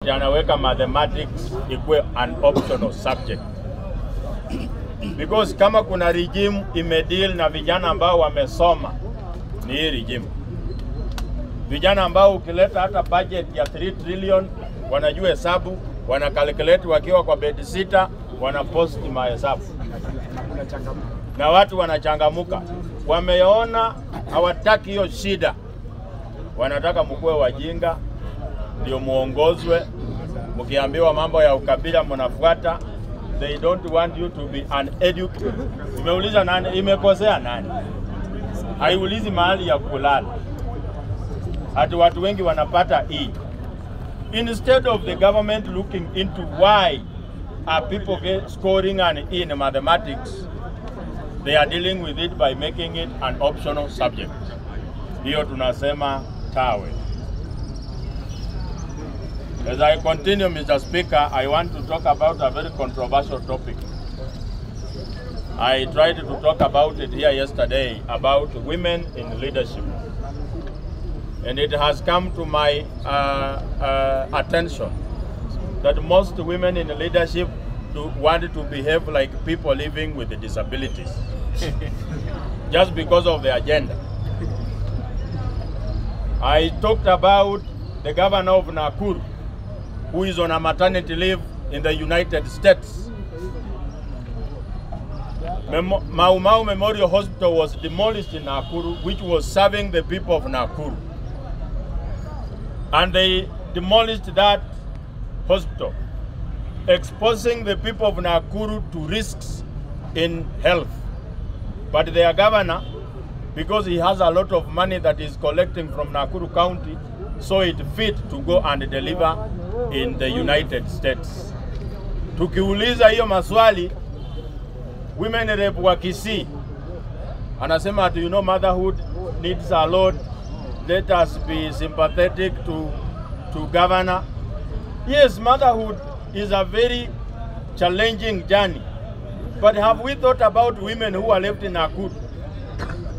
anaweka mathematics ikuwe an optional subject. Because kama kuna regime imedeal na vijana ambao wamesoma, ni hii regime. Vijana ambao ukileta hata budget ya 3 trillion, wanajua hesabu, wana calculate wakiwa kwa bed sita, wana post mahesabu. Na watu wanachangamuka. Wameona hawataki hiyo shida. Wanataka mkuwe wajinga, ndio muongozwe. Mkiambiwa mambo ya ukabila mnafuata. They don't want you to be uneducated. Imeuliza nani? Imekosea nani? Haiulizi mahali ya kulala. Hata watu wengi wanapata E. Instead of the government looking into why are people scoring an E in mathematics, they are dealing with it by making it an optional subject. Hiyo tunasema tawe. As I continue, Mr. Speaker, I want to talk about a very controversial topic. I tried to talk about it here yesterday, about women in leadership. And it has come to my attention that most women in leadership want to behave like people living with disabilities. Just because of the agenda. I talked about the governor of Nakuru, who is on a maternity leave in the United States. Mau Mau Memorial Hospital was demolished in Nakuru, which was serving the people of Nakuru. And they demolished that hospital, exposing the people of Nakuru to risks in health. But their governor, because he has a lot of money that is collecting from Nakuru County, saw it fit to go and deliver in the United States. Tukiuliza hiyo maswali, women rep wa Kisii anasema, you know, motherhood needs a lot. Let us be sympathetic to governor. Yes, motherhood is a very challenging journey. But have we thought about women who are left in Nakuru?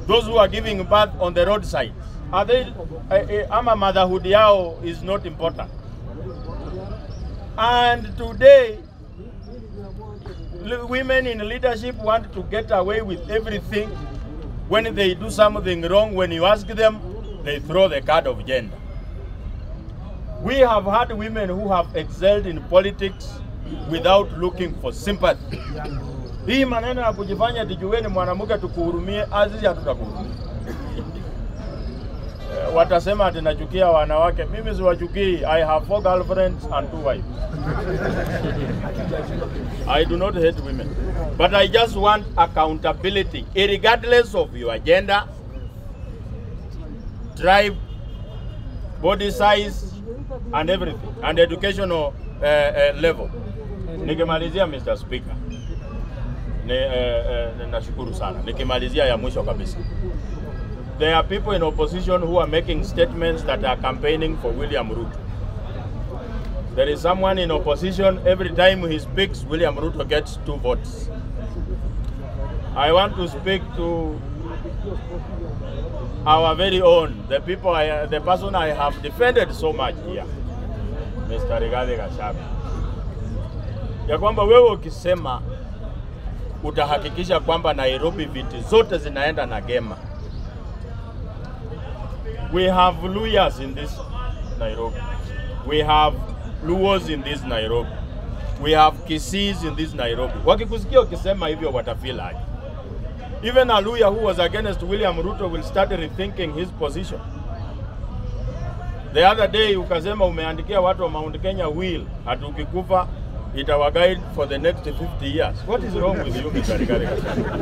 Those who are giving birth on the roadside. Are they, ama motherhood yao is not important. And today, women in leadership want to get away with everything. When they do something wrong, when you ask them, they throw the card of gender. We have had women who have excelled in politics without looking for sympathy. Hii maneno ya kujifanya tijuweni mwanamke tukuhurumie, azizi hatutakuhurumia. Watasema ati nachukia wanawake. Mimi siwachukii. I have 4 girlfriends and 2 wives. I do not hate women. But I just want accountability, regardless of your gender, tribe, body size, and everything, and educational level. Nikimalizia, Mr. Speaker. Nashukuru sana. Nikimalizia ya mwisho kabisa. There are people in opposition who are making statements that are campaigning for William Ruto. There is someone in opposition, every time he speaks, William Ruto gets 2 votes. I want to speak to our very own, the person I have defended so much here, Mr. Rigathi Gachagua. Ya kwamba wewe ukisema utahakikisha kwamba Nairobi viti zote zinaenda na Gema. We have Luyas in this Nairobi. We have Luos in this Nairobi. We have Kisis in this Nairobi. Wakikusikia ukisema hivyo watafeel aje. Even a Luya who was against William Ruto will start rethinking his position. The other day ukasema umeandikia watu wa Mount Kenya will ati ukikufa it our guide for the next 50 years. What is wrong with you, Mr. Rigathi Gachagua?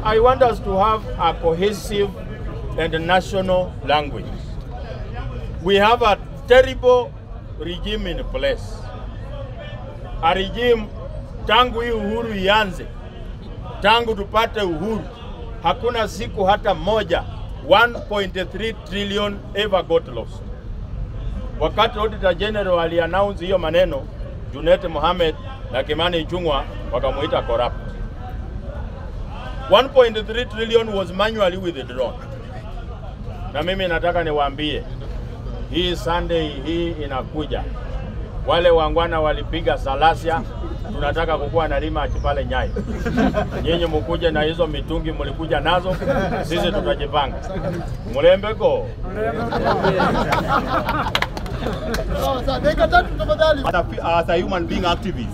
I want us to have a cohesive and national language. We have a terrible regime in place. A regime, tangu hii uhuru ianze, tangu tupate uhuru, hakuna siku hata moja 1.3 trillion ever got lost. Wakati Auditor General ali-announce hiyo maneno, Junet Mohamed na Kimani Ichung'wah wakamuita corrupt. 1.3 trillion was manually withdrawn. Na mimi nataka niwaambie, hii Sunday hii inakuja, wale wangwana walipiga Salasia, tunataka kukuwa na rematch pale Nyayo. Nyinyi mkuje na hizo mitungi mlikuja nazo, sisi tutajipanga. Mlembeko. As a human being activist,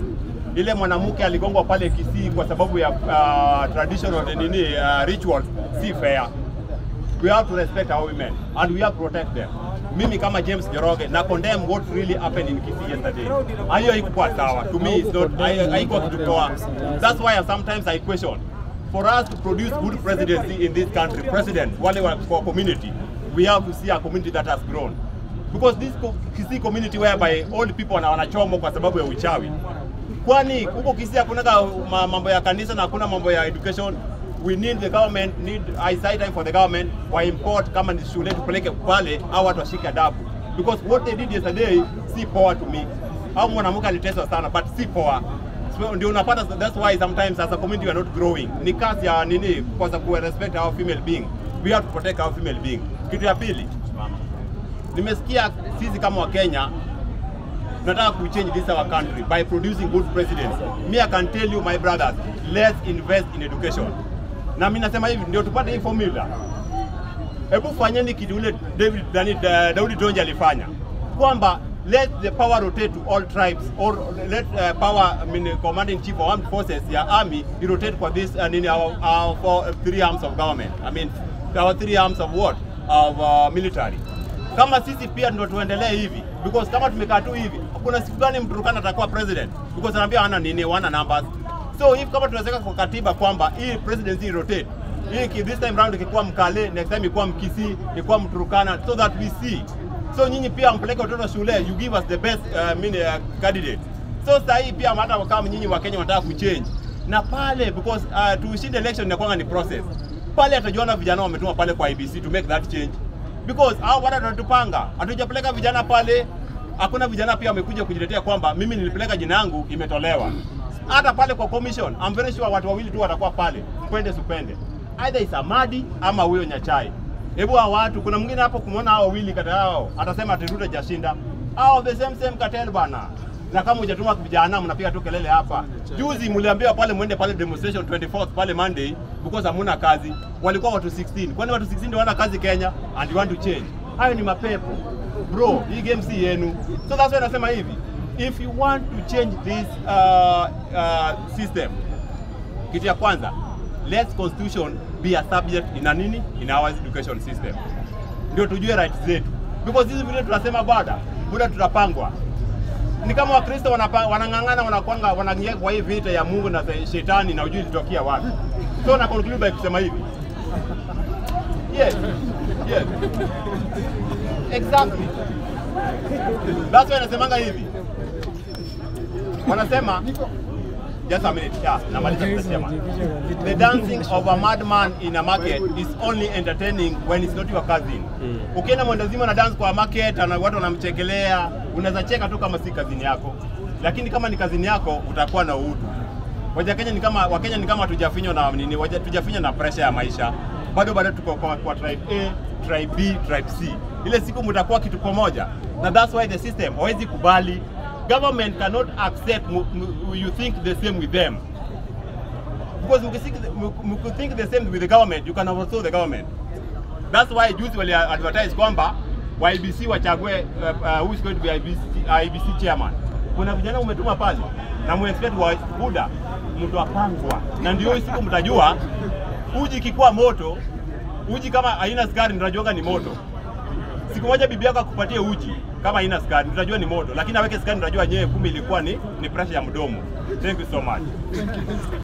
ile mwanamke aligongwa pale Kisii kwa sababu ya traditional rituals, si fair. We have to respect our women and we have to protect them. Mimi kama James Njoroge na condemn what really happened in Kisii yesterday. Hiyo haikuwa sawa. To me it's not, haikuwa kitu poa. That's why sometimes I question, for us to produce good presidency in this country, president wale wa community, we have to see a community that has grown. Because this Kisii community whereby all people wanachomwa kwa sababu ya uchawi. Kwani huko Kisii hakuna mambo ya kanisa na hakuna mambo ya education. We need the government, I say time for the government, wa import kama ni shule tupeleke pale au watu washike adabu. Because what they did yesterday, si power to me. Au mwanamke aliteswa sana, but si power. So ndio unapata, that's why sometimes as a community we are not growing. Ni kazi ya nini kwa sababu respect our female being. We have to protect our female being. Kitu ya pili, nimesikia sisi kama wa Kenya tunataka ku change this our country by producing good presidents. Me I can tell you my brothers, let's invest in education. Na mimi nasema hivi ndio tupate hii formula. Hebu fanyeni kitu ule Daudi Tonje alifanya. Kwamba let the power rotate to all tribes, or let power, commanding chief of armed forces ya army rotate for this for 3 arms of government. Our 3 arms of what? Of military. Kama sisi pia ndio tuendelee hivi, because kama tumekaa tu hivi, kuna siku gani Mturkana atakuwa president? Because anaambia wana numbers. So if kama tunaweka kwa katiba kwamba hii presidency rotate, hii this time round ikikuwa Mkale, next time ikikuwa Mkisii, ikikuwa Mturkana, so that we see. So nyinyi pia mpeleke watoto shule, you give us the best candidate. So sasa hii pia hata kama nyinyi wa Kenya wanataka kuchange. Na pale because tushinde election inakuwa ni process. Pale atajiona vijana wametuma pale kwa IBC to make that change. Because hao watu wanatupanga, hatujapeleka vijana pale, hakuna vijana pia wamekuja kujiletea kwamba mimi nilipeleka jina yangu imetolewa. Hata pale kwa commission, I'm very sure watu wawili tu watakuwa pale, mpende supende. Either Isamadi ama huyo Nyachai. Hebu hao watu, kuna mwingine hapo kumuona hao wawili kati yao, atasema atiruta jashinda. Hao the same cartel bana. Na kama hujatuma vijana mnapiga tu kelele hapa. Juzi mliambiwa pale muende pale demonstration 24th pale Monday because hamuna kazi. Walikuwa watu 16. Kwani watu 16 ndio wana kazi Kenya and you want to change? Hayo ni mapepo. Bro, hii game si yenu. So that's why nasema hivi. If you want to change this system, kitu ya kwanza, let constitution be a subject in our education system. Ndio tujue rights zetu. Because hizi vile tunasema bada tutapangwa. Ni kama Wakristo wanang'ang'ana wanaingia kwa hii vita ya Mungu na shetani na ujui litokea wapi. So na conclude by kusema hivi. Yes. Exactly. That's why nasemanga hivi. Wanasema just a minute, namaliza kusema. The dancing of a madman in a market is only entertaining when it's not your cousin. Ukienda mwendazima na dance kwa market na watu wanamchekelea, unaweza cheka tu kama si kazini yako. Lakini kama ni kazini yako utakuwa na utu. Wakenya ni kama tujafinywa na nini, tujafinywa na pressure ya maisha. Bado tuko kwa tribe A, tribe B, tribe C. Ile siku mtakuwa kitu pamoja. Na that's why the system hawezi kubali. Government cannot accept you think the same with them. Because you think the same with the government, you can overthrow the government. That's why juzi wali advertise kwamba IBC wachague who is going to be IBC chairman. Kuna vijana umetuma pale na muexpect wa Buda mtu apangwa. Na ndio siku mtajua uji kikuwa moto, uji kama haina sukari mtajua ni moto. Siku moja bibi yako akupatie uji kama haina sukari mtajua ni moto, lakini aweke sukari mtajua nyewe kumbe ilikuwa ni pressure ya mdomo. Thank you so much.